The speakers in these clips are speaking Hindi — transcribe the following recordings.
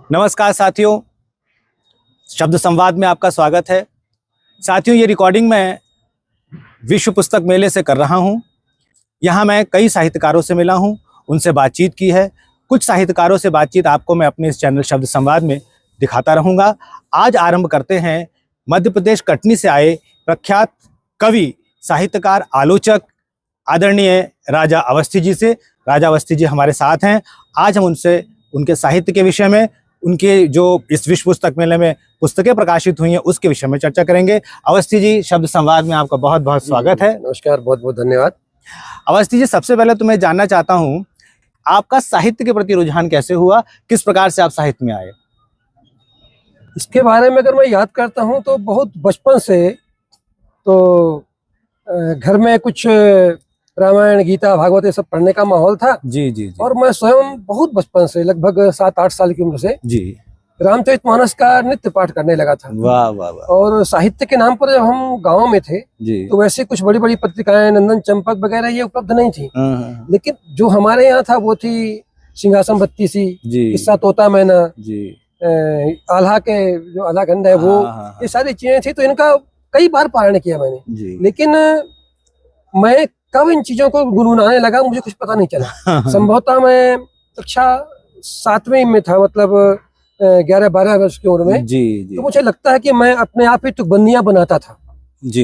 नमस्कार साथियों, शब्द संवाद में आपका स्वागत है। साथियों, ये रिकॉर्डिंग मैं विश्व पुस्तक मेले से कर रहा हूँ। यहाँ मैं कई साहित्यकारों से मिला हूँ, उनसे बातचीत की है। कुछ साहित्यकारों से बातचीत आपको मैं अपने इस चैनल शब्द संवाद में दिखाता रहूँगा। आज आरंभ करते हैं मध्य प्रदेश कटनी से आए प्रख्यात कवि, साहित्यकार, आलोचक आदरणीय राजा अवस्थी जी से। राजा अवस्थी जी हमारे साथ हैं। आज हम उनसे उनके साहित्य के विषय में, उनके जो इस विश्व पुस्तक मेले में पुस्तकें प्रकाशित हुई हैं उसके विषय में चर्चा करेंगे। अवस्थी जी, शब्द संवाद में आपका बहुत बहुत स्वागत है। नमस्कार, बहुत बहुत धन्यवाद। अवस्थी जी, सबसे पहले तो मैं जानना चाहता हूँ, आपका साहित्य के प्रति रुझान कैसे हुआ, किस प्रकार से आप साहित्य में आए? इसके बारे में अगर मैं याद करता हूँ तो बहुत बचपन से तो घर में कुछ रामायण, गीता, भागवत ये सब पढ़ने का माहौल था। जी जी जी। और मैं स्वयं बहुत बचपन से, लगभग 7-8 साल की उम्र से जी। रामचरितमानस का नित्य पाठ करने लगा था। वाह वाह वाह। और साहित्य के नाम पर जब हम गांव में थे जी। तो वैसे कुछ बड़ी बड़ी पत्रिकाएं, नंदन चंपक वगैरह ये उपलब्ध नहीं थी। लेकिन जो हमारे यहाँ था वो थी सिंहासन बत्तीसी, किस्सा तोता मैना, आल्हा के जो आल्हा खंड है वो, ये सारी चीजें थी। तो इनका कई बार पारायण किया मैंने। लेकिन मैं कब इन चीजों को गुनगुनाने लगा मुझे कुछ पता नहीं चला। संभवतः मैं कक्षा 7वीं में था, मतलब 11-12 वर्ष की उम्र में। तो मुझे लगता है कि मैं अपने आप ही तुकबंदियां बनाता था। जी।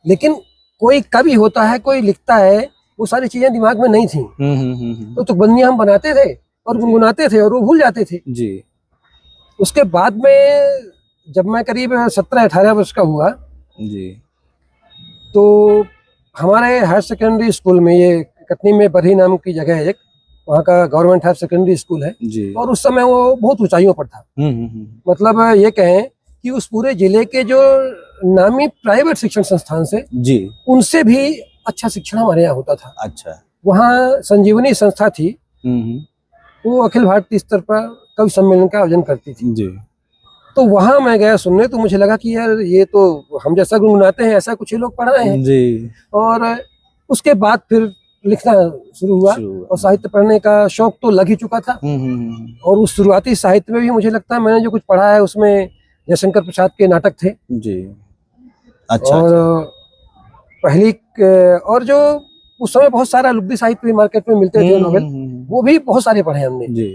लेकिन कोई कवि होता है, कोई लिखता है, वो सारी चीजें दिमाग में नहीं थी। तो तुकबंदियां हम बनाते थे और गुनगुनाते थे और वो भूल जाते थे। जी। उसके बाद में जब मैं करीब 17-18 वर्ष का हुआ जी, तो हमारे हायर सेकेंडरी स्कूल में, ये कटनी में बरही नाम की जगह है एक, वहाँ का गवर्नमेंट हायर सेकेंडरी स्कूल है जी। और उस समय वो बहुत ऊंचाइयों पर था। मतलब ये कहें कि उस पूरे जिले के जो नामी प्राइवेट शिक्षण संस्थान से जी, उनसे भी अच्छा शिक्षण हमारे यहाँ होता था। अच्छा। वहाँ संजीवनी संस्था थी, वो अखिल भारतीय स्तर पर कवि सम्मेलन का आयोजन करती थी जी। तो वहां मैं गया सुनने, तो मुझे लगा कि यार ये तो हम जैसा गुनगुनाते हैं ऐसा कुछ ही लोग पढ़ रहे हैं जी। और उसके बाद फिर लिखना शुरू हुआ और साहित्य पढ़ने का शौक तो लग ही चुका था। और उस शुरुआती साहित्य में भी मुझे लगता है मैंने जो कुछ पढ़ा है उसमें जयशंकर प्रसाद के नाटक थे जी। अच्छा। और पहली और जो उस समय बहुत सारा लुब्धी साहित्य भी मार्केट में मिलते थे, नोवेल, वो भी बहुत सारे पढ़े हमने जी।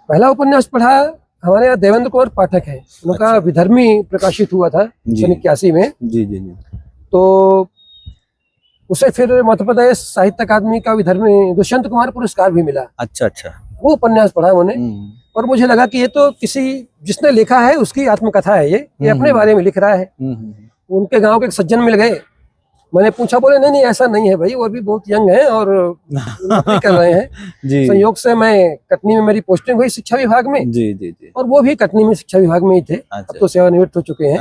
पहला उपन्यास पढ़ा हमारे यहाँ देवेंद्र कुमार पाठक है, उनका विधर्मी प्रकाशित हुआ था 1981 में जी जी जी। तो उसे फिर मध्य प्रदेश साहित्य अकादमी का विधर्मी दुष्यंत कुमार पुरस्कार भी मिला। अच्छा अच्छा। वो उपन्यास पढ़ा उन्होंने और मुझे लगा कि ये तो किसी जिसने लिखा है उसकी आत्मकथा है, ये अपने बारे में लिख रहा है। उनके गांव के एक सज्जन मिल गए, मैंने पूछा, बोले नहीं नहीं ऐसा नहीं है भाई, वो भी बहुत यंग है और नौकरी कर रहे हैं जी। संयोग से मैं कटनी में मेरी पोस्टिंग हुई शिक्षा विभाग में जी जी जी। और वो भी कटनी में शिक्षा विभाग में ही थे। अच्छा। अब तो सेवानिवृत्त हो चुके हैं।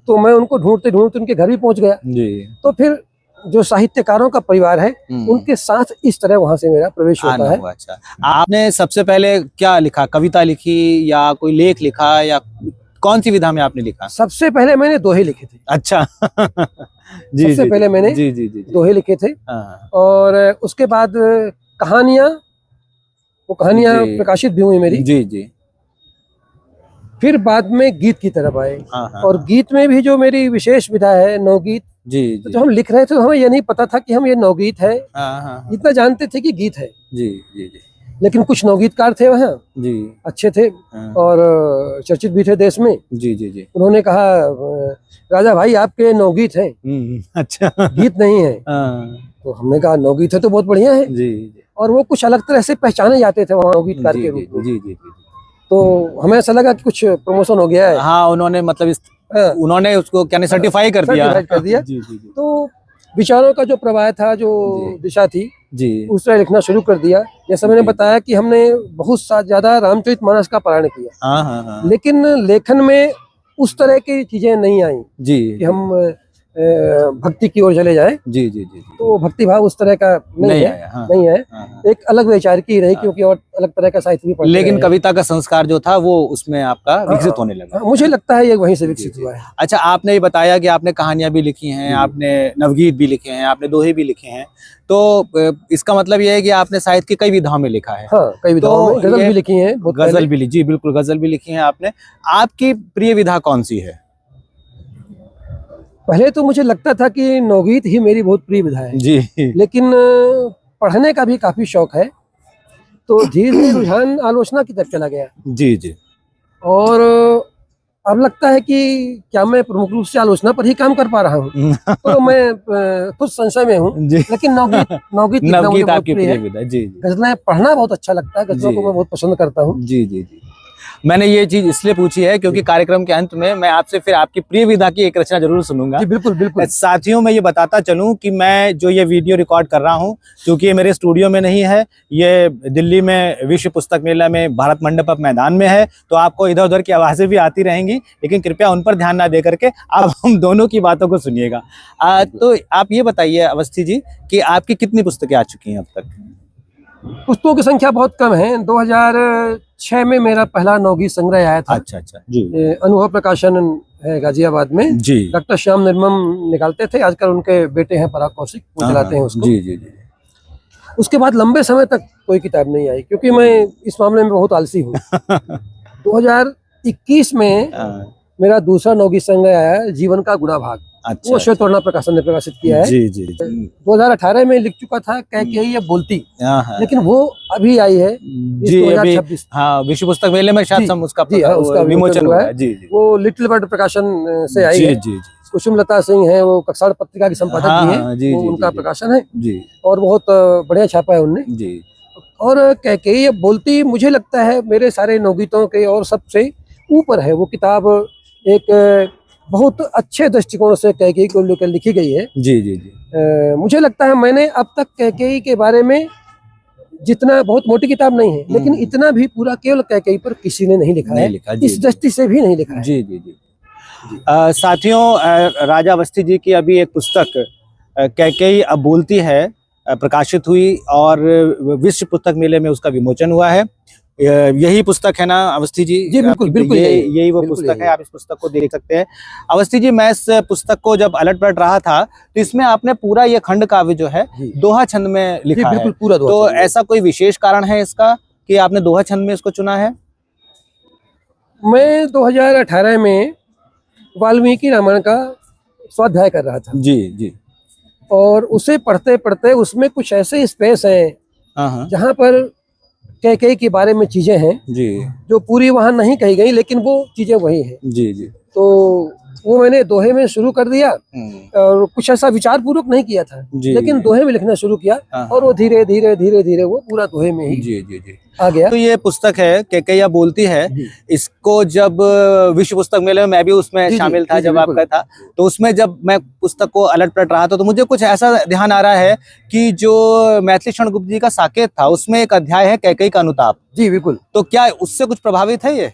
तो मैं उनको ढूंढते ढूंढते उनके घर भी पहुंच गया जी। तो फिर जो साहित्यकारों का परिवार है उनके साथ इस तरह वहां से मेरा प्रवेश होता है। अच्छा। आपने सबसे पहले क्या लिखा, कविता लिखी या कोई लेख लिखा, या कौन सी विधा में आपने लिखा? सबसे पहले मैंने दोहे लिखे थे। अच्छा। जी, सबसे पहले मैंने जी जी जी दोहे लिखे थे और उसके बाद कहानियां, वो कहानियां प्रकाशित भी हुई मेरी जी जी। फिर बाद में गीत की तरफ आए और गीत में भी जो मेरी विशेष विधा है नवगीत जी। तो जब हम लिख रहे थे तो हमें ये नहीं पता था कि हम ये नवगीत है, इतना जानते थे कि गीत है जी जी जी। लेकिन कुछ नवगीतकार थे वहाँ जी, अच्छे थे और चर्चित भी थे देश में जी जी जी। उन्होंने कहा, राजा भाई आपके नवगीत है। अच्छा। गीत नहीं है। तो हमने कहा नवगीत है तो बहुत बढ़िया है जी। और वो कुछ अलग तरह से पहचाने जाते थे वहाँ नवगीतकार के रूप में जी जी जी। तो हमें ऐसा लगा कि कुछ प्रमोशन हो गया है। हाँ, उन्होंने मतलब उन्होंने उसको क्या नहीं सर्टिफाई कर दिया जी जी। तो विचारों का जो प्रवाह था, जो दिशा थी जी, उस तरह लिखना शुरू कर दिया। जैसा मैंने बताया कि हमने बहुत ज्यादा रामचरितमानस का पारायण किया। लेकिन लेखन में उस तरह की चीजें नहीं आई जी कि हम भक्ति की ओर चले जाए, जी जी जी जी तो भक्ति भाव उस तरह का नहीं है, आया, हाँ, नहीं है। हाँ, हाँ। एक अलग विचार की रही, क्योंकि और अलग तरह का साहित्य भी पढ़ते लेकिन रहे। कविता का संस्कार जो था वो उसमें आपका विकसित होने लगा। हाँ, मुझे लगता है ये वहीं से विकसित हुआ है। अच्छा, आपने ये बताया कि आपने कहानियां भी लिखी हैं, आपने नवगीत भी लिखे हैं, आपने दोहे भी लिखे हैं, तो इसका मतलब ये है कि आपने साहित्य की कई विधाओं में लिखा है। हाँ, कई विधाओं में गजल ये भी लिखी है, बहुत गजल पहले। भी लिखी, जी बिल्कुल, गजल भी लिखी है आपने। आपकी प्रिय विधा कौन सी है? पहले तो मुझे लगता था कि नवगीत ही मेरी बहुत प्रिय विधा है, जी लेकिन पढ़ने का भी काफी शौक है, तो धीरे धीरे रुझान आलोचना की तरफ चला गया। जी जी और अब लगता है कि क्या मैं प्रमुख रूप से आलोचना पर ही काम कर पा रहा हूँ, तो मैं कुछ संशय में हूँ। जी। लेकिन नवगीत लिखना मुझे नवगीत बहुत आपकी प्रिय प्रिय है। विधा, जी जी गजलें पढ़ना बहुत अच्छा लगता है, गजलों जी। को मैं बहुत पसंद करता हूँ। जी जी जी। मैंने ये चीज इसलिए पूछी है क्योंकि कार्यक्रम के अंत में मैं आपसे फिर आपकी प्रिय विधा की एक रचना जरूर सुनूंगा। जी बिल्कुल बिल्कुल। साथियों, मैं ये बताता चलूं कि मैं जो ये वीडियो रिकॉर्ड कर रहा हूं, क्योंकि ये मेरे स्टूडियो में नहीं है, ये दिल्ली में विश्व पुस्तक मेला में भारत मंडप मैदान में है, तो आपको इधर उधर की आवाजें भी आती रहेंगी, लेकिन कृपया उन पर ध्यान ना दे करके आप हम दोनों की बातों को सुनिएगा। तो आप ये बताइए अवस्थी जी कि आपकी कितनी पुस्तकें आ चुकी हैं अब तक? पुस्तकों की संख्या बहुत कम है। 2006 में मेरा पहला नवगीत संग्रह आया था। अच्छा अच्छा जी। अनुभव प्रकाशन है गाजियाबाद में, जी। डॉक्टर श्याम निर्मम निकालते थे, आजकल उनके बेटे हैं पराग कौशिक, वो चलाते हैं उसको। जी जी जी। उसके बाद लंबे समय तक कोई किताब नहीं आई, क्योंकि मैं इस मामले में बहुत आलसी हूँ। 2021 में मेरा दूसरा नवगीत संग्रह आया, जीवन का गुणा भाग। अच्छा, वो श्वेतवर्णा प्रकाशन ने प्रकाशित किया है। जी जी जी। 2018 में लिख चुका था कैकेयी अब बोलती, लेकिन वो अभी आई है जी, 2026। हाँ, विश्व पुस्तक मेले में शायद उसका उसका विमोचन हुआ है। जी जी। वो लिटिल बर्ड प्रकाशन से आई है। जी जी। कुसुमलता सिंह है, वो कक्षाण पत्रिका की संपादक भी है, वो उनका प्रकाशन है जी, और बहुत बढ़िया छापा है उनने जी। और कैकेयी अब बोलती मुझे लगता है मेरे सारे नवगीतों के और सबसे ऊपर है। वो किताब एक बहुत अच्छे दृष्टिकोण से कैकेयी को लेकर लिखी गई है। जी जी जी। मुझे लगता है मैंने अब तक कैकेयी के बारे में जितना, बहुत मोटी किताब नहीं है, लेकिन इतना भी पूरा केवल कैकेयी पर किसी ने नहीं लिखा है, इस दृष्टि से भी नहीं लिखा है। जी जी जी। साथियों, राजा अवस्थी जी की अभी एक पुस्तक कैकेयी अब बोलती है प्रकाशित हुई और विश्व पुस्तक मेले में उसका विमोचन हुआ है। यही पुस्तक है ना अवस्थी जी? जी बिल्कुल बिल्कुल, यही वो पुस्तक है, आप इस पुस्तक को देख सकते हैं। अवस्थी जी, मैं इस पुस्तक को जब अलट पलट रहा था तो इसमें आपने पूरा ये खंड काव्य जो है दोहा छंद में लिखा है, पूरा दोहा। तो ऐसा कोई विशेष कारण है इसका कि आपने दोहा छंद में इसको चुना है? मैं 2018 में वाल्मीकि रामायण का स्वाध्याय कर रहा था। जी जी। और उसे पढ़ते पढ़ते उसमें कुछ ऐसे स्पेस हैं जहाँ पर कैकेयी के बारे में चीजें हैं जी, जो पूरी वहाँ नहीं कही गई, लेकिन वो चीजें वही हैं। जी जी। तो वो मैंने दोहे में शुरू कर दिया और कुछ ऐसा विचार पूर्वक नहीं किया था, लेकिन दोहे में लिखना शुरू किया और वो धीरे धीरे धीरे धीरे वो पूरा दोहे में ही जी जी जी आ गया। तो ये पुस्तक है कैकेयी बोलती है, इसको जब विश्व पुस्तक मेले में मैं भी उसमें शामिल था, जब आपका था, तो उसमें जब मैं पुस्तक को अलट पलट रहा था तो मुझे कुछ ऐसा ध्यान आ रहा है कि जो मैथिली क्षण गुप्त जी का साकेत था उसमें एक अध्याय है कैकेयी का अनुताप। जी बिल्कुल। तो क्या उससे कुछ प्रभावित है ये?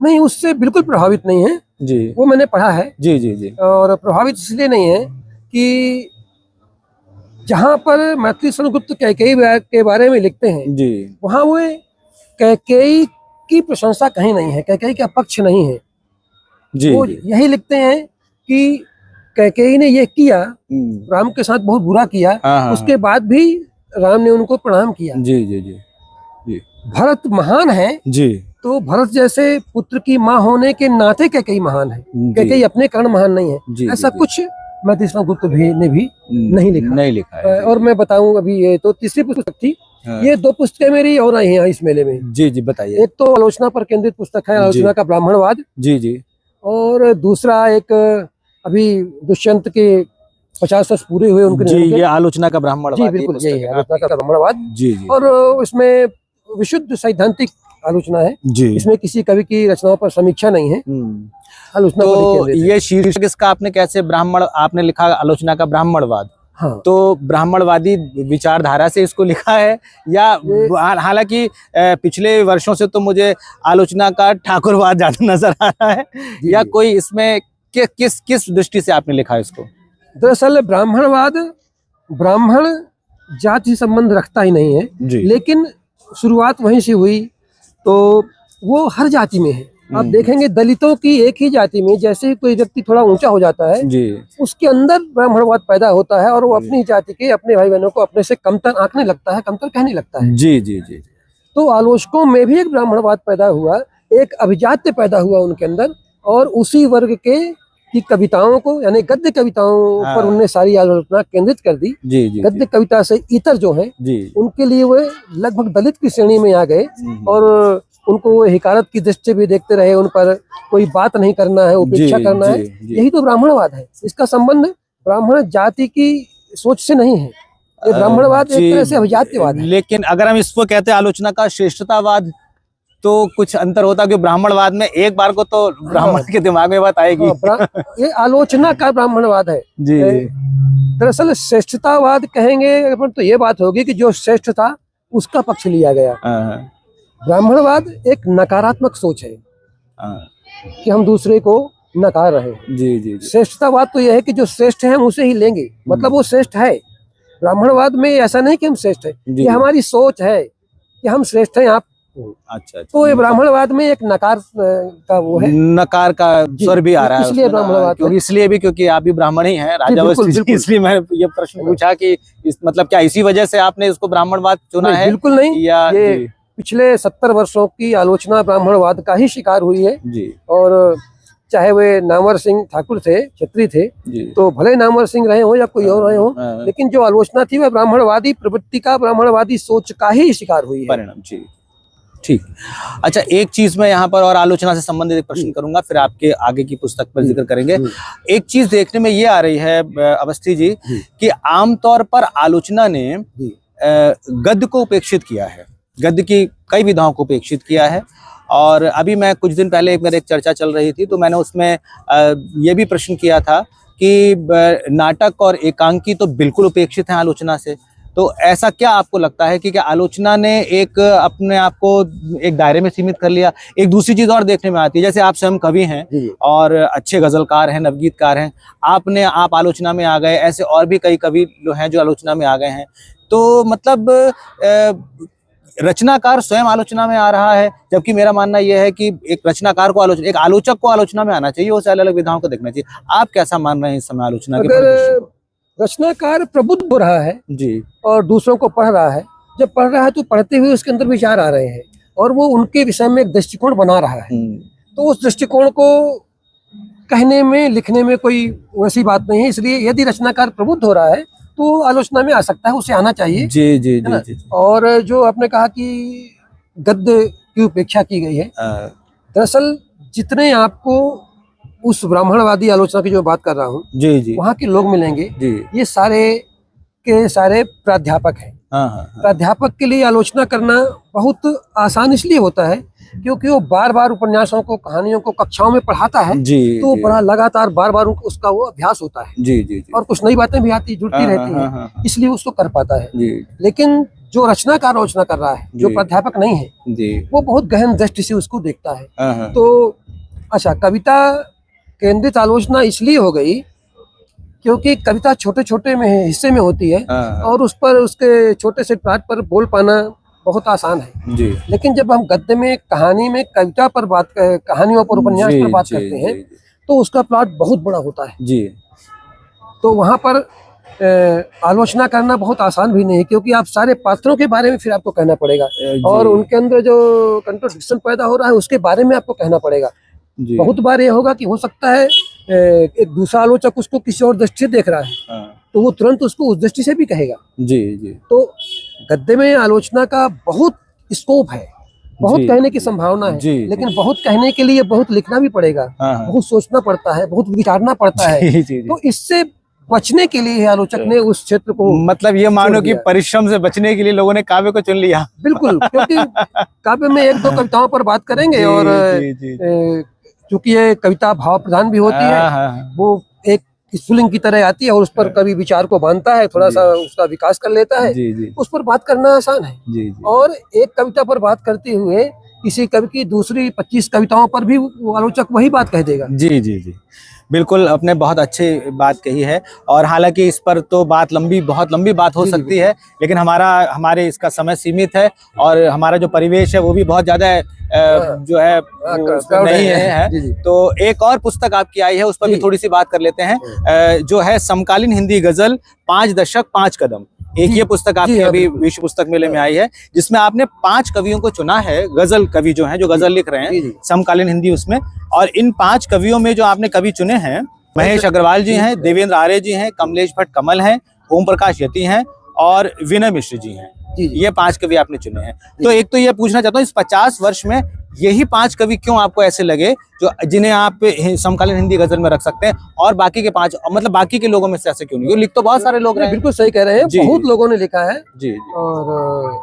नहीं, उससे बिल्कुल प्रभावित नहीं है जी, वो मैंने पढ़ा है। जी जी जी। और प्रभावित इसलिए नहीं है कि जहाँ पर मैथिली क्षण गुप्त कैकेयी के बारे में लिखते हैं जी, वहाँ वो कैकेयी की प्रशंसा कहीं नहीं है, कैकेयी का पक्ष नहीं है जी। वो यही लिखते हैं कि कैकेयी ने ये किया, राम के साथ बहुत बुरा किया, उसके बाद भी राम ने उनको प्रणाम किया। जी जी जी जी। भरत महान है जी, तो भरत जैसे पुत्र की माँ होने के नाते कैकेयी महान है, कैकेयी अपने कारण महान नहीं है। ऐसा कुछ मैथिली क्षण गुप्त ने भी नहीं लिखा है। और मैं बताऊं, अभी ये तो तीसरी पुस्तक थी, ये दो पुस्तकें मेरी और आई हैं इस मेले में। जी जी बताइए। एक तो आलोचना पर केंद्रित पुस्तक है, आलोचना का ब्राह्मणवाद जी जी, और दूसरा एक अभी दुष्यंत के 50 वर्ष पूरे हुए उनके जी, ये आलोचना का ब्राह्मणवाद। जी बिल्कुल, यही है आलोचना का ब्राह्मणवाद जी जी। और इसमें विशुद्ध सैद्धांतिक आलोचना है जी, इसमें किसी कवि की रचनाओं पर समीक्षा नहीं है, आलोचना तो ये शीर्षक इसका आपने कैसे ब्राह्मण आपने लिखा आलोचना का ब्राह्मणवाद? हाँ, तो ब्राह्मणवादी विचारधारा से इसको लिखा है या हालांकि पिछले वर्षों से तो मुझे आलोचना का ठाकुरवाद ज्यादा नजर आ रहा है, या कोई इसमें किस दृष्टि से आपने लिखा इसको? दरअसल ब्राह्मणवाद ब्राह्मण जाति से संबंध रखता ही नहीं है, जी। लेकिन शुरुआत वहीं से हुई, तो वो हर जाति में है। आप देखेंगे दलितों की एक ही जाति में जैसे ही कोई व्यक्ति थोड़ा ऊंचा हो जाता है, जी उसके अंदर ब्राह्मणवाद पैदा होता है और वो अपनी जाति के अपने भाई बहनों को अपने से कमतर आंकने लगता है, कमतर कहने लगता है। जी जी जी तो आलोचकों में भी एक ब्राह्मणवाद पैदा हुआ, एक अभिजात्य पैदा हुआ उनके अंदर, और उसी वर्ग के की कविताओं को यानी गद्य कविताओं पर उनने सारी आलोचना केंद्रित कर दी। जी जी गद्य कविता से इतर जो है जी उनके लिए वो लगभग दलित की श्रेणी में आ गए और उनको वो हिकारत की दृष्टि भी देखते रहे, उन पर कोई बात नहीं करना है, उपेक्षा करना है। यही तो ब्राह्मणवाद है। इसका संबंध ब्राह्मण जाति की सोच से नहीं है, ये ब्राह्मणवाद एक तरह से अभिजात्यवाद है। लेकिन अगर हम इसको कहते हैं आलोचना का श्रेष्ठतावाद, तो कुछ अंतर होता है कि ब्राह्मणवाद में एक बार को तो ब्राह्मण के दिमाग में बात आएगी। ये आलोचना का ब्राह्मणवाद है। जी दरअसल श्रेष्ठतावाद कहेंगे अपन तो ये बात होगी कि जो श्रेष्ठ था उसका पक्ष लिया गया। ब्राह्मणवाद एक नकारात्मक सोच है कि हम दूसरे को नकार रहे हैं। जी जी श्रेष्ठतावाद तो यह है कि जो श्रेष्ठ है हम उसे ही लेंगे, मतलब वो श्रेष्ठ है। ब्राह्मणवाद में ऐसा नहीं कि हम श्रेष्ठ है, ये हमारी सोच है कि हम श्रेष्ठ हैं आप। अच्छा, तो ये ब्राह्मणवाद में एक नकार का वो है, नकार का स्वर भी आ रहा है इसलिए ब्राह्मणवाद, इसलिए भी क्योंकि आप भी ब्राह्मण ही हैं राजा वशिष्ठ, इसलिए मैं ये प्रश्न पूछा कि मतलब क्या इसी वजह से आपने इसको ब्राह्मणवाद चुना है? बिल्कुल नहीं, या ये पिछले 70 वर्षों की आलोचना ब्राह्मणवाद का ही शिकार हुई है जी। और चाहे वे नामवर सिंह ठाकुर थे, क्षत्रिय थे, तो भले नामवर सिंह रहे हो या कोई और रहे हो, लेकिन जो आलोचना थी वह ब्राह्मणवादी प्रवृत्ति का, ब्राह्मणवादी सोच का ही शिकार हुई है। परिणाम जी, ठीक। अच्छा, एक चीज मैं यहाँ पर और आलोचना से संबंधित एक प्रश्न करूंगा, फिर आपके आगे की पुस्तक पर जिक्र करेंगे। एक चीज देखने में ये आ रही है अवस्थी जी कि आमतौर पर आलोचना ने गद्य को उपेक्षित किया है, गद्य की कई विधाओं को उपेक्षित किया है। और अभी मैं कुछ दिन पहले मेरे एक चर्चा चल रही थी, तो मैंने उसमें ये भी प्रश्न किया था कि नाटक और एकांकी तो बिल्कुल उपेक्षित हैं आलोचना से। तो ऐसा क्या आपको लगता है कि क्या आलोचना ने एक अपने आप को एक दायरे में सीमित कर लिया? एक दूसरी चीज और देखने में आती है, जैसे आप स्वयं कवि हैं और अच्छे गजलकार हैं, नवगीतकार हैं, आप आलोचना में आ गए, ऐसे और भी कई कवि हैं जो आलोचना में आ गए हैं। तो मतलब रचनाकार स्वयं आलोचना में आ रहा है, जबकि मेरा मानना यह है कि एक रचनाकार को एक आलोचक को आलोचना में आना चाहिए, उसे अलग अलग विधाओं को देखना चाहिए। आप कैसा मान रहे हैं इस समय आलोचना के? अगर रचनाकार प्रबुद्ध हो रहा है जी और दूसरों को पढ़ रहा है, जब पढ़ रहा है तो पढ़ते हुए उसके अंदर विचार आ रहे हैं और वो उनके विषय में एक दृष्टिकोण बना रहा है, तो उस दृष्टिकोण को कहने में, लिखने में कोई वैसी बात नहीं है। इसलिए यदि रचनाकार प्रबुद्ध हो रहा है तो आलोचना में आ सकता है, उसे आना चाहिए। जी जी जी, जी। और जो आपने कहा कि गद्य की उपेक्षा की गई है, दरअसल जितने आपको उस ब्राह्मणवादी आलोचना की जो बात कर रहा हूँ, जी जी, वहाँ के लोग मिलेंगे जी, ये सारे के सारे प्राध्यापक हैं। प्राध्यापक के लिए आलोचना करना बहुत आसान इसलिए होता है क्योंकि वो बार बार उपन्यासों को, कहानियों को कक्षाओं में पढ़ाता है जी, तो बड़ा लगातार बार बार उसका वो अभ्यास होता है जी, जी, जी। और कुछ नई बातें भी आती जुड़ती रहती हैं, इसलिए उसको कर पाता है जी। लेकिन जो रचनाकार आलोचना कर रहा है, जो प्राध्यापक नहीं है जी, वो बहुत गहन दृष्टि से उसको देखता है। तो अच्छा, कविता केंद्रित आलोचना इसलिए हो गई क्योंकि कविता छोटे छोटे में हिस्से में होती है और उस पर उसके छोटे से प्लॉट पर बोल पाना बहुत आसान है जी। लेकिन जब हम गद्य में, कहानी में, कविता पर बात, कहानियों पर, उपन्यास पर बात करते हैं तो उसका प्लॉट बहुत बड़ा होता है जी। तो वहाँ पर आलोचना करना बहुत आसान भी नहीं है क्योंकि आप सारे पात्रों के बारे में फिर आपको कहना पड़ेगा और उनके अंदर जो कंट्रोडिक्शन पैदा हो रहा है उसके बारे में आपको कहना पड़ेगा। बहुत बार ये होगा कि हो सकता है एक दूसरा आलोचक उसको किसी और दृष्टि से देख रहा है तो वो तुरंत उसको उस दृष्टि से भी कहेगा जी जी। तो गद्य में आलोचना का बहुत स्कोप है, बहुत कहने की संभावना है, लेकिन बहुत कहने के लिए बहुत लिखना भी पड़ेगा, बहुत सोचना पड़ता है, बहुत विचारना पड़ता है। तो इससे बचने के लिए आलोचक ने उस क्षेत्र को, मतलब ये मानो कि परिश्रम से बचने के लिए लोगों ने काव्य को चुन लिया। बिल्कुल, क्योंकि काव्य में एक दो कविताओं पर बात करेंगे और चूंकि ये कविता भाव प्रधान भी होती है, वो एक स्फुलिंग की तरह आती है और उस पर कवि विचार को बांधता है, थोड़ा सा उसका विकास कर लेता है, उस पर बात करना आसान है। और एक कविता पर बात करते हुए किसी कवि की दूसरी 25 कविताओं पर भी वो आलोचक वही बात कह देगा। जी जी जी। बिल्कुल, आपने बहुत अच्छी बात कही है और हालांकि इस पर तो बात बहुत लंबी बात हो सकती है, लेकिन हमारे इसका समय सीमित है और हमारा जो परिवेश है वो भी बहुत ज़्यादा जो है वो नहीं है। तो एक और पुस्तक आपकी आई है, उस पर भी थोड़ी सी बात कर लेते हैं, जो है समकालीन हिंदी गजल 5 दशक 5 कदम। एक ये पुस्तक आपकी अभी विश्व पुस्तक मेले में आई है, जिसमें आपने 5 कवियों को चुना है, गजल कवि जो हैं, जो गजल लिख रहे हैं समकालीन हिंदी उसमें। और इन 5 कवियों में जो आपने कवि चुने हैं, महेश अग्रवाल जी हैं, देवेंद्र आर्य जी हैं, कमलेश भट्ट कमल हैं, ओम प्रकाश यति हैं और विनय मिश्र जी हैं। ये 5 कवि आपने चुने हैं। तो एक तो ये पूछना चाहता हूँ, इस 50 वर्ष में यही 5 कवि क्यों आपको ऐसे लगे जो जिन्हें आप समकालीन हिंदी गजल में रख सकते हैं, और बाकी के 5 मतलब बाकी के लोगों में से ऐसे क्यों नहीं? लिख तो बहुत सारे लोग रहे हैं। बिल्कुल सही कह रहे हैं, बहुत लोगों ने लिखा है जी। और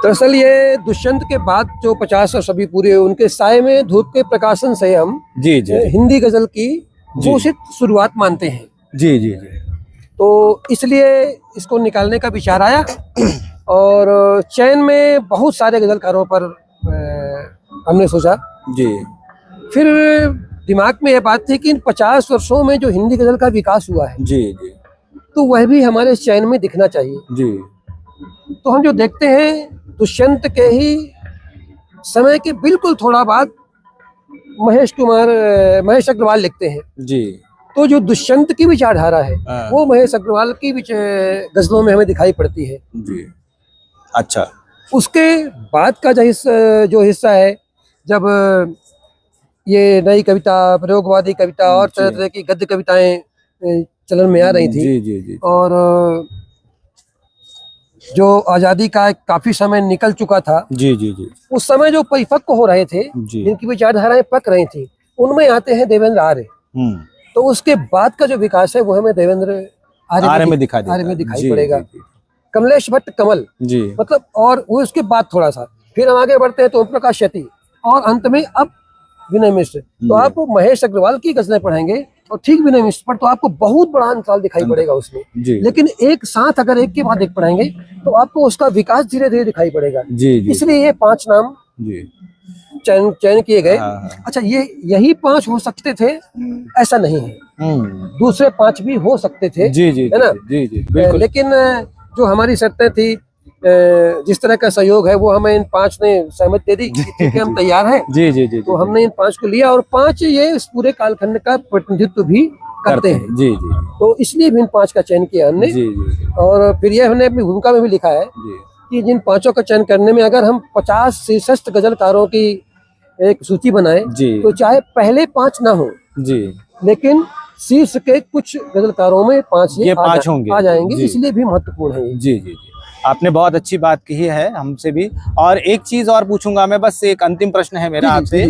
दरअसल ये दुष्यंत के बाद जो 50 वर्ष अभी पूरे, उनके साए में धूप के प्रकाशन से हम हिंदी गजल की घोषित शुरुआत मानते हैं। जी जी जी। तो इसलिए इसको निकालने का विचार आया और चयन में बहुत सारे गजलकारों पर हमने सोचा जी। फिर दिमाग में ये बात थी कि इन 50 वर्षों में जो हिंदी गजल का विकास हुआ है जी जी, तो वह भी हमारे चयन में दिखना चाहिए जी। तो हम जो देखते हैं, दुष्यंत के ही समय के बिल्कुल थोड़ा बाद महेश अग्रवाल लिखते हैं जी। तो जो दुष्यंत की विचारधारा है वो महेश अग्रवाल की गजलों में हमें दिखाई पड़ती है जी। अच्छा। उसके बाद का जो हिस्सा है, जब ये नई कविता, प्रयोगवादी कविता और तरह तरह की गद्य कविताएं चलन में आ रही थी जी जी जी। और जो आज़ादी का काफी समय निकल चुका था जी जी जी, उस समय जो परिपक्व हो रहे थे, जिनकी विचारधाराएं पक रही थी, उनमें आते हैं देवेंद्र आर्य। तो उसके बाद का जो विकास है वो हमें देवेंद्र आर्य में दिखाई पड़ेगा। कमलेश भट्ट कमल जी, मतलब, और वो उसके बाद थोड़ा सा फिर हम आगे बढ़ते हैं तो ओम प्रकाश यति और अंत में अब विनय मिश्र। तो आप महेश अग्रवाल की गजलें पढ़ेंगे और ठीक विनय मिश्र पर तो आपको बहुत बड़ा अंतराल दिखाई पड़ेगा उसमें, लेकिन एक साथ अगर एक के बाद एक पढ़ेंगे तो आपको उसका विकास धीरे धीरे दिखाई पड़ेगा। इसलिए ये 5 नाम चयन किए गए। अच्छा, यही 5 हो सकते थे ऐसा नहीं है, दूसरे 5 भी हो सकते थे, है ना? लेकिन जो हमारी शर्तें थी, जिस तरह का सहयोग है वो हमें इन 5 ने सहमति दे दी कि हम तैयार हैं। जी जी जी। तो हमने इन 5 को लिया और 5 ये इस पूरे कालखंड का प्रतिनिधित्व भी करते हैं। जी जी। तो इसलिए भी इन 5 का चयन किया हमने। जी जी। और फिर ये हमने अपनी भूमिका में भी लिखा है कि जिन 5 का चयन करने में अगर हम 50 शीर्षस्थ गजलकारों की एक सूची बनाए तो चाहे पहले 5 ना हो जी, लेकिन शीर्ष के कुछ गजलकारों में 5 ये 5 होंगे, आ जाएंगे, इसलिए भी महत्वपूर्ण है। जी जी जी, आपने बहुत अच्छी बात कही है हमसे भी। और एक चीज और पूछूंगा मैं, बस एक अंतिम प्रश्न है मेरा आपसे,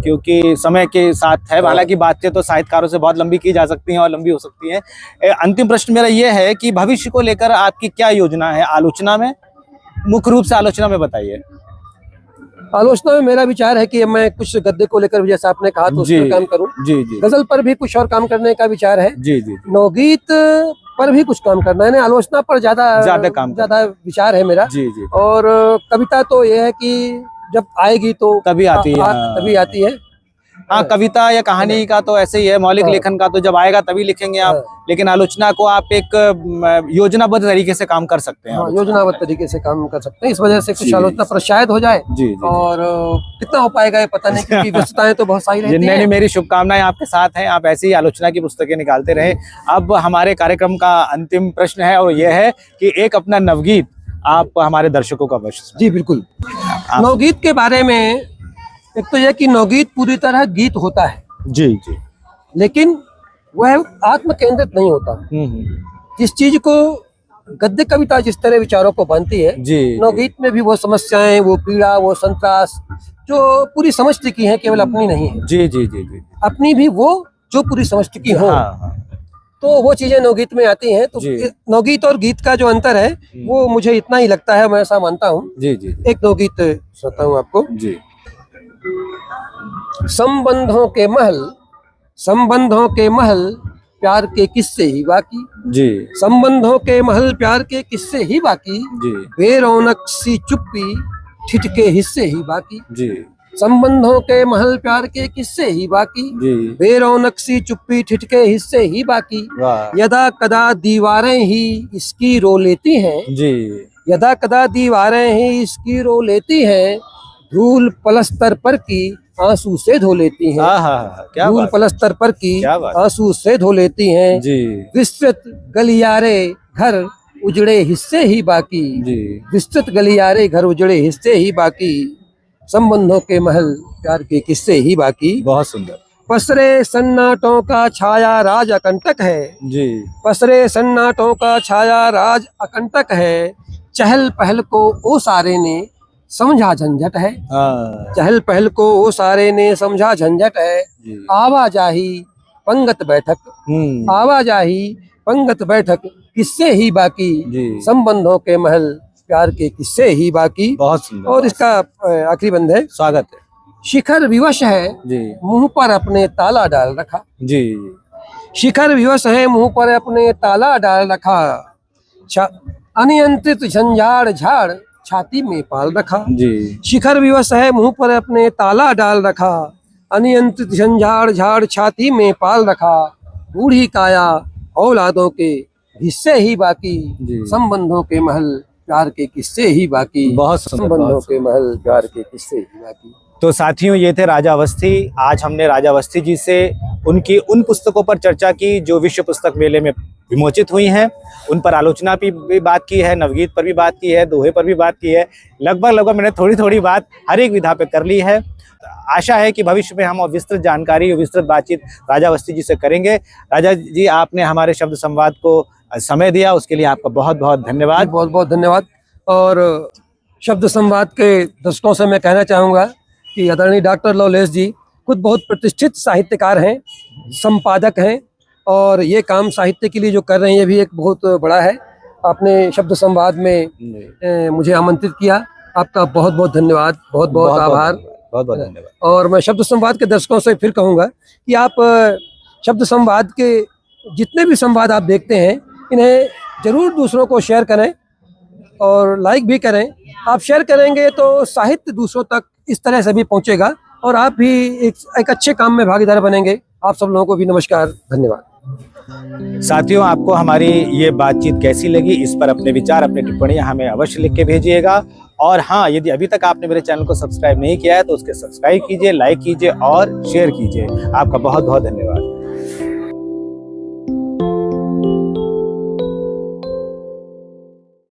क्योंकि समय के साथ है, हालांकि बातें तो साहित्यकारों से बहुत लंबी की जा सकती हैं और लंबी हो सकती हैं। अंतिम प्रश्न मेरा ये है कि भविष्य को लेकर आपकी क्या योजना है? आलोचना में, मुख्य रूप से आलोचना में बताइए। आलोचना में मेरा विचार है कि मैं कुछ गद्य को लेकर, जैसा आपने कहा, तो उस पर काम करूं। जी जी। गजल पर भी कुछ और काम करने का विचार है। जी जी। नवगीत पर भी कुछ काम करना है। आलोचना पर ज्यादा विचार है मेरा। जी जी। और कविता तो ये है कि जब आएगी तो तभी आती है। हाँ, कविता या कहानी का तो ऐसे ही है, मौलिक लेखन का तो जब आएगा तभी लिखेंगे आप, लेकिन आलोचना को आप एक योजनाबद्ध तरीके से काम कर सकते हैं। योजनाबद्ध तरीके से काम कर सकते हैं, इस वजह से कुछ आलोचना पर शायद हो जाए। जी, जी, और कितना हो पाएगा ये पता नहीं, क्योंकि व्यस्तताएं तो बहुत सारी रहती हैं। मेरी शुभकामनाएं आपके साथ हैं, आप ऐसी ही आलोचना की पुस्तकें निकालते रहे। अब हमारे कार्यक्रम का अंतिम प्रश्न है और यह है कि एक अपना नवगीत आप हमारे दर्शकों का अवश्य। जी बिल्कुल। नवगीत के बारे में एक तो यह कि नवगीत पूरी तरह गीत होता है। जी जी। लेकिन वह आत्म केंद्रित नहीं होता। जिस चीज को गद्य कविता जिस तरह विचारों को बांधती है, नवगीत में भी वो समस्याएं, वो पीड़ा, वो संत्रास जो पूरी समष्टि की है, केवल अपनी नहीं है। जी जी जी जी। अपनी भी वो जो पूरी समष्टि की हो, तो वो चीजें नवगीत में आती हैं। तो नवगीत और गीत का जो अंतर है वो मुझे इतना ही लगता है, मैं ऐसा मानता हूँ। जी जी। एक नवगीत सुनाता हूँ आपको। जी। संबंधों के महल प्यार के किस्से ही बाकी। जी। संबंधों के महल प्यार के किस्से ही बाकी। जी। बेरौनक सी चुप्पी ठिठके हिस्से ही बाकी। जी। संबंधों के महल प्यार के किस्से ही बाकी, जी बेरौनक सी चुप्पी ठिठके हिस्से ही बाकी, वाह यदा कदा दीवारें ही इसकी रो लेती हैं, जी यदा कदा दीवारें ही इसकी रो लेती हैं, धूल पलस्तर पर की आंसू से धो लेती हैं, क्या धूल बात पलस्तर पर की क्या बात। आंसू से धो लेती हैं, जी विस्तृत गलियारे घर उजड़े हिस्से ही बाकी, जी विस्तृत गलियारे घर उजड़े हिस्से ही बाकी, संबंधों के महल प्यार के किस्से ही बाकी, बहुत सुंदर। पसरे सन्नाटों का छाया राज अकंटक है, जी पसरे सन्नाटों का छाया राज अकंटक है, चहल पहल को ओ सारे ने समझा झंझट है, हाँ चहल पहल को ओ सारे ने समझा झंझट है, जी आवाजाही पंगत बैठक, आवाजाही पंगत बैठक किस्से ही बाकी, जी संबंधों के महल प्यार के किस्से ही बाकी। बहुत सुंदर। और इसका आखिरी बंद है, स्वागत है शिखर विवश है जी मुंह पर अपने ताला डाल रखा, जी शिखर विवश है मुंह पर अपने ताला डाल रखा, अनियंत्रित झंझाड़ झाड़ छाती में पाल रखा, जी शिखर विवश है मुंह पर अपने ताला डाल रखा, अनियंत्रित झंझाड़ झाड़ छाती में पाल रखा, बूढ़ी काया औलादों के हिस्से ही बाकी, जी। संबंधों के महल प्यार के किस्से ही बाकी, बहुत सुंदर, संबंधों बहुत के महल प्यार के किस्से ही बाकी। तो साथियों, ये थे राजा अवस्थी। आज हमने राजा अवस्थी जी से उनकी उन पुस्तकों पर चर्चा की जो विश्व पुस्तक मेले में विमोचित हुई हैं। उन पर आलोचना भी बात की है, नवगीत पर भी बात की है, दोहे पर भी बात की है। लगभग मैंने थोड़ी थोड़ी बात हर एक विधा पे कर ली है। आशा है कि भविष्य में हम और विस्तृत जानकारी और विस्तृत बातचीत राजा अवस्थी जी से करेंगे। राजा जी, आपने हमारे शब्द संवाद को समय दिया, उसके लिए आपका बहुत बहुत धन्यवाद। बहुत बहुत धन्यवाद। और शब्द संवाद के दर्शकों से मैं कहना चाहूँगा कि आदरणीय डॉक्टर लवलेश जी खुद बहुत प्रतिष्ठित साहित्यकार हैं, संपादक हैं, और ये काम साहित्य के लिए जो कर रहे हैं ये भी एक बहुत बड़ा है। आपने शब्द संवाद में मुझे आमंत्रित किया, आपका बहुत बहुत धन्यवाद, बहुत बहुत आभार, बहुत बहुत धन्यवाद। और मैं शब्द संवाद के दर्शकों से फिर कहूँगा कि आप शब्द संवाद के जितने भी संवाद आप देखते हैं इन्हें जरूर दूसरों को शेयर करें और लाइक भी करें। आप शेयर करेंगे तो साहित्य दूसरों तक इस तरह से भी पहुंचेगा और आप भी एक अच्छे काम में भागीदार बनेंगे। आप सब लोगों को भी नमस्कार, धन्यवाद। साथियों, आपको हमारी ये बातचीत कैसी लगी, इस पर अपने विचार, अपनी टिप्पणियां हमें अवश्य लिख के भेजिएगा। और हाँ, यदि अभी तक आपने मेरे चैनल को सब्सक्राइब नहीं किया है तो उसके सब्सक्राइब कीजिए, लाइक कीजिए और शेयर कीजिए। आपका बहुत बहुत धन्यवाद।